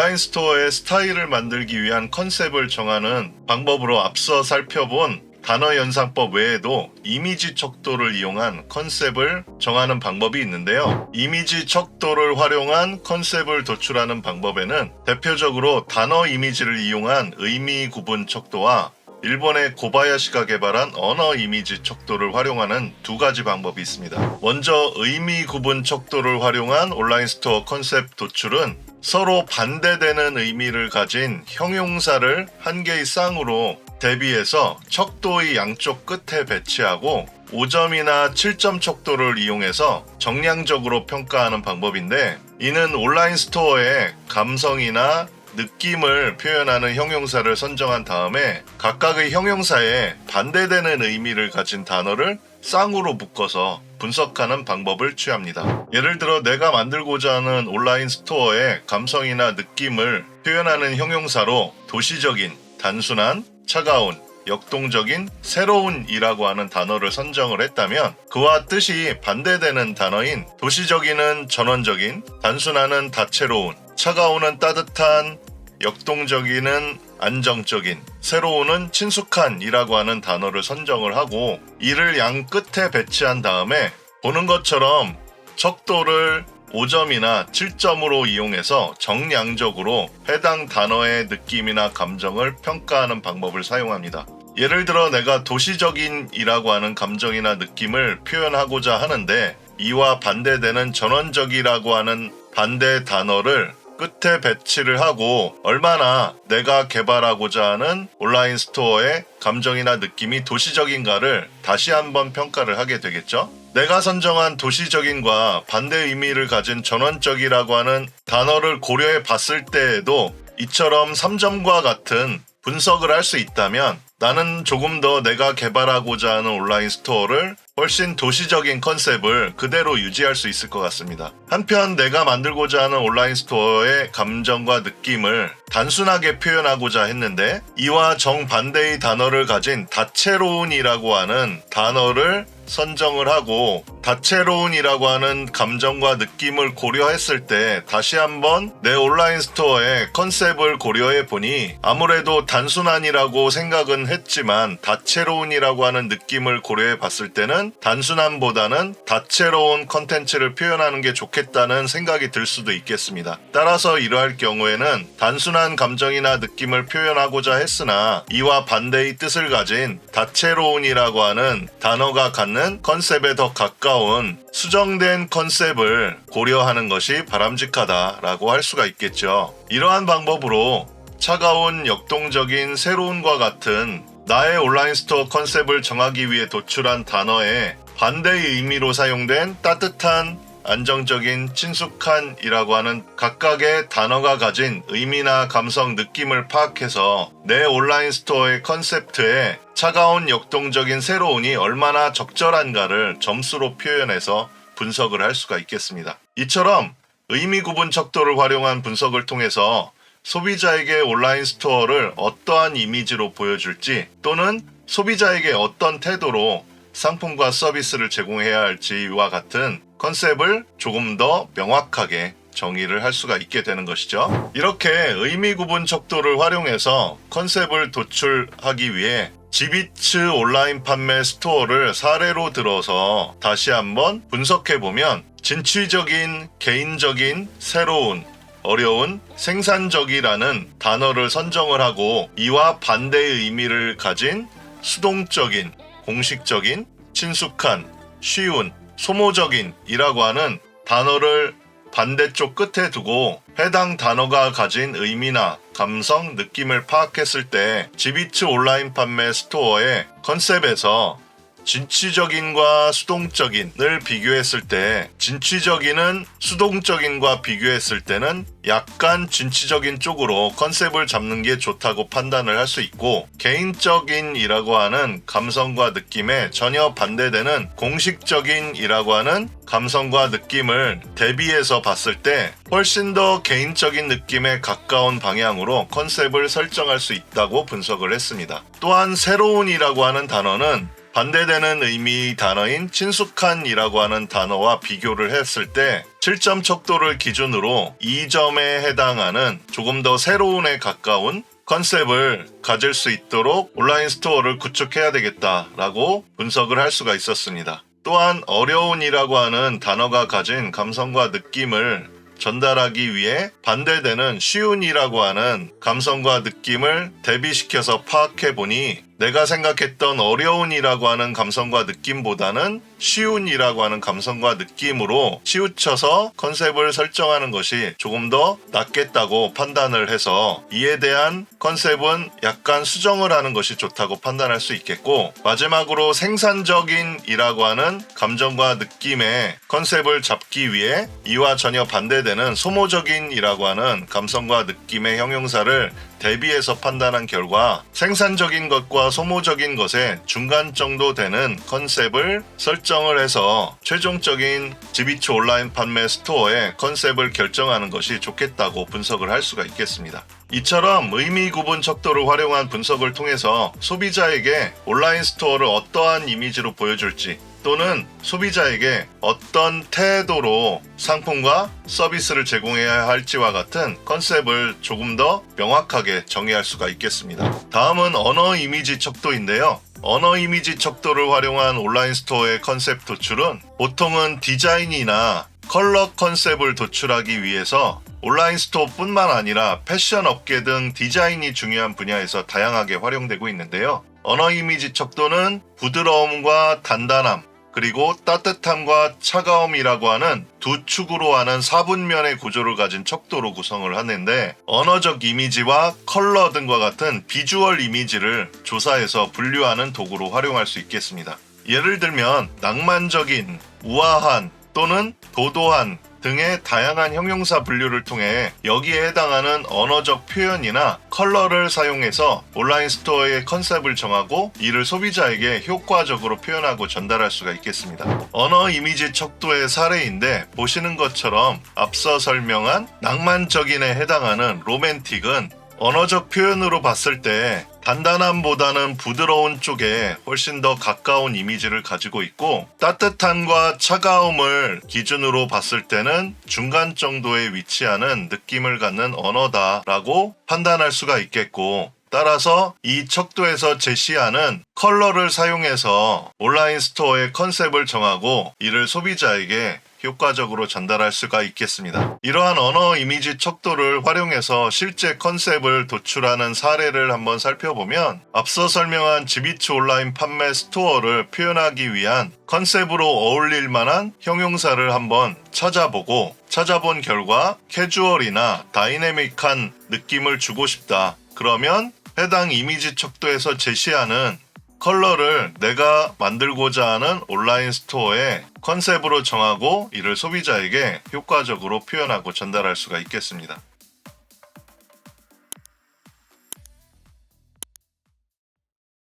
온라인 스토어의 스타일을 만들기 위한 컨셉을 정하는 방법으로 앞서 살펴본 단어 연상법 외에도 이미지 척도를 이용한 컨셉을 정하는 방법이 있는데요. 이미지 척도를 활용한 컨셉을 도출하는 방법에는 대표적으로 단어 이미지를 이용한 의미 구분 척도와 일본의 고바야시가 개발한 언어 이미지 척도를 활용하는 두 가지 방법이 있습니다. 먼저 의미 구분 척도를 활용한 온라인 스토어 컨셉 도출은 서로 반대되는 의미를 가진 형용사를 한 개의 쌍으로 대비해서 척도의 양쪽 끝에 배치하고 5점이나 7점 척도를 이용해서 정량적으로 평가하는 방법인데, 이는 온라인 스토어의 감성이나 느낌을 표현하는 형용사를 선정한 다음에 각각의 형용사에 반대되는 의미를 가진 단어를 쌍으로 묶어서 분석하는 방법을 취합니다. 예를 들어 내가 만들고자 하는 온라인 스토어의 감성이나 느낌을 표현하는 형용사로 도시적인, 단순한, 차가운, 역동적인, 새로운 이라고 하는 단어를 선정을 했다면 그와 뜻이 반대되는 단어인 도시적인은 전원적인, 단순한은 다채로운, 차가운은 따뜻한, 역동적인은 안정적인, 새로운은 친숙한 이라고 하는 단어를 선정을 하고 이를 양 끝에 배치한 다음에 보는 것처럼 척도를 5점이나 7점으로 이용해서 정량적으로 해당 단어의 느낌이나 감정을 평가하는 방법을 사용합니다. 예를 들어 내가 도시적인 이라고 하는 감정이나 느낌을 표현하고자 하는데 이와 반대되는 전원적이라고 하는 반대 단어를 끝에 배치를 하고 얼마나 내가 개발하고자 하는 온라인 스토어의 감정이나 느낌이 도시적인가를 다시 한번 평가를 하게 되겠죠. 내가 선정한 도시적인과 반대 의미를 가진 전원적이라고 하는 단어를 고려해 봤을 때에도 이처럼 3점과 같은 분석을 할 수 있다면 나는 조금 더 내가 개발하고자 하는 온라인 스토어를 훨씬 도시적인 컨셉을 그대로 유지할 수 있을 것 같습니다. 한편 내가 만들고자 하는 온라인 스토어의 감정과 느낌을 단순하게 표현하고자 했는데 이와 정반대의 단어를 가진 다채로운이라고 하는 단어를 선정을 하고 다채로운이라고 하는 감정과 느낌을 고려했을 때 다시 한번 내 온라인 스토어의 컨셉을 고려해 보니 아무래도 단순한이라고 생각은 했지만 다채로운이라고 하는 느낌을 고려해 봤을 때는 단순함보다는 다채로운 컨텐츠를 표현하는 게 좋겠다는 생각이 들 수도 있겠습니다. 따라서 이러할 경우에는 단순한 감정이나 느낌을 표현하고자 했으나 이와 반대의 뜻을 가진 다채로운이라고 하는 단어가 갖는 컨셉에 더 가까운 수정된 컨셉을 고려하는 것이 바람직하다라고 할 수가 있겠죠. 이러한 방법으로 차가운, 역동적인, 새로운과 같은 나의 온라인 스토어 컨셉을 정하기 위해 도출한 단어의 반대의 의미로 사용된 따뜻한, 안정적인, 친숙한 이라고 하는 각각의 단어가 가진 의미나 감성, 느낌을 파악해서 내 온라인 스토어의 컨셉트에 차가운, 역동적인, 새로운이 얼마나 적절한가를 점수로 표현해서 분석을 할 수가 있겠습니다. 이처럼 의미 구분 척도를 활용한 분석을 통해서 소비자에게 온라인 스토어를 어떠한 이미지로 보여줄지 또는 소비자에게 어떤 태도로 상품과 서비스를 제공해야 할지와 같은 컨셉을 조금 더 명확하게 정의를 할 수가 있게 되는 것이죠. 이렇게 의미 구분 척도를 활용해서 컨셉을 도출하기 위해 지비츠 온라인 판매 스토어를 사례로 들어서 다시 한번 분석해보면 진취적인, 개인적인, 새로운, 어려운, 생산적이라는 단어를 선정을 하고 이와 반대의 의미를 가진 수동적인, 공식적인, 친숙한, 쉬운, 소모적인 이라고 하는 단어를 반대쪽 끝에 두고 해당 단어가 가진 의미나 감성, 느낌을 파악했을 때 지비츠 온라인 판매 스토어의 컨셉에서 진취적인과 수동적인을 비교했을 때 진취적인은 수동적인과 비교했을 때는 약간 진취적인 쪽으로 컨셉을 잡는 게 좋다고 판단을 할 수 있고, 개인적인이라고 하는 감성과 느낌에 전혀 반대되는 공식적인이라고 하는 감성과 느낌을 대비해서 봤을 때 훨씬 더 개인적인 느낌에 가까운 방향으로 컨셉을 설정할 수 있다고 분석을 했습니다. 또한 새로운이라고 하는 단어는 반대되는 의미의 단어인 친숙한이라고 하는 단어와 비교를 했을 때 7점 척도를 기준으로 2점에 해당하는 조금 더 새로운에 가까운 컨셉을 가질 수 있도록 온라인 스토어를 구축해야 되겠다라고 분석을 할 수가 있었습니다. 또한 어려운이라고 하는 단어가 가진 감성과 느낌을 전달하기 위해 반대되는 쉬운이라고 하는 감성과 느낌을 대비시켜서 파악해보니 내가 생각했던 어려운이라고 하는 감성과 느낌보다는 쉬운이라고 하는 감성과 느낌으로 치우쳐서 컨셉을 설정하는 것이 조금 더 낫겠다고 판단을 해서 이에 대한 컨셉은 약간 수정을 하는 것이 좋다고 판단할 수 있겠고, 마지막으로 생산적인이라고 하는 감정과 느낌의 컨셉을 잡기 위해 이와 전혀 반대되는 소모적인이라고 하는 감성과 느낌의 형용사를 대비해서 판단한 결과 생산적인 것과 소모적인 것의 중간 정도 되는 컨셉을 설정을 해서 최종적인 지비치 온라인 판매 스토어의 컨셉을 결정하는 것이 좋겠다고 분석을 할 수가 있겠습니다. 이처럼 의미 구분 척도를 활용한 분석을 통해서 소비자에게 온라인 스토어를 어떠한 이미지로 보여줄지 또는 소비자에게 어떤 태도로 상품과 서비스를 제공해야 할지와 같은 컨셉을 조금 더 명확하게 정의할 수가 있겠습니다. 다음은 언어 이미지 척도인데요. 언어 이미지 척도를 활용한 온라인 스토어의 컨셉 도출은 보통은 디자인이나 컬러 컨셉을 도출하기 위해서 온라인 스토어뿐만 아니라 패션 업계 등 디자인이 중요한 분야에서 다양하게 활용되고 있는데요. 언어 이미지 척도는 부드러움과 단단함, 그리고 따뜻함과 차가움이라고 하는 두 축으로 하는 4분면의 구조를 가진 척도로 구성을 하는데, 언어적 이미지와 컬러 등과 같은 비주얼 이미지를 조사해서 분류하는 도구로 활용할 수 있겠습니다. 예를 들면 낭만적인, 우아한 또는 도도한 등의 다양한 형용사 분류를 통해 여기에 해당하는 언어적 표현이나 컬러를 사용해서 온라인 스토어의 컨셉을 정하고 이를 소비자에게 효과적으로 표현하고 전달할 수가 있겠습니다. 언어 이미지 척도의 사례인데, 보시는 것처럼 앞서 설명한 낭만적인에 해당하는 로맨틱은 언어적 표현으로 봤을 때 단단함보다는 부드러운 쪽에 훨씬 더 가까운 이미지를 가지고 있고, 따뜻함과 차가움을 기준으로 봤을 때는 중간 정도에 위치하는 느낌을 갖는 언어다라고 판단할 수가 있겠고, 따라서 이 척도에서 제시하는 컬러를 사용해서 온라인 스토어의 컨셉을 정하고 이를 소비자에게 효과적으로 전달할 수가 있겠습니다. 이러한 언어 이미지 척도를 활용해서 실제 컨셉을 도출하는 사례를 한번 살펴보면, 앞서 설명한 지비치 온라인 판매 스토어를 표현하기 위한 컨셉으로 어울릴 만한 형용사를 한번 찾아본 결과 캐주얼이나 다이내믹한 느낌을 주고 싶다. 그러면 해당 이미지 척도에서 제시하는 컬러를 내가 만들고자 하는 온라인 스토어의 컨셉으로 정하고 이를 소비자에게 효과적으로 표현하고 전달할 수가 있겠습니다.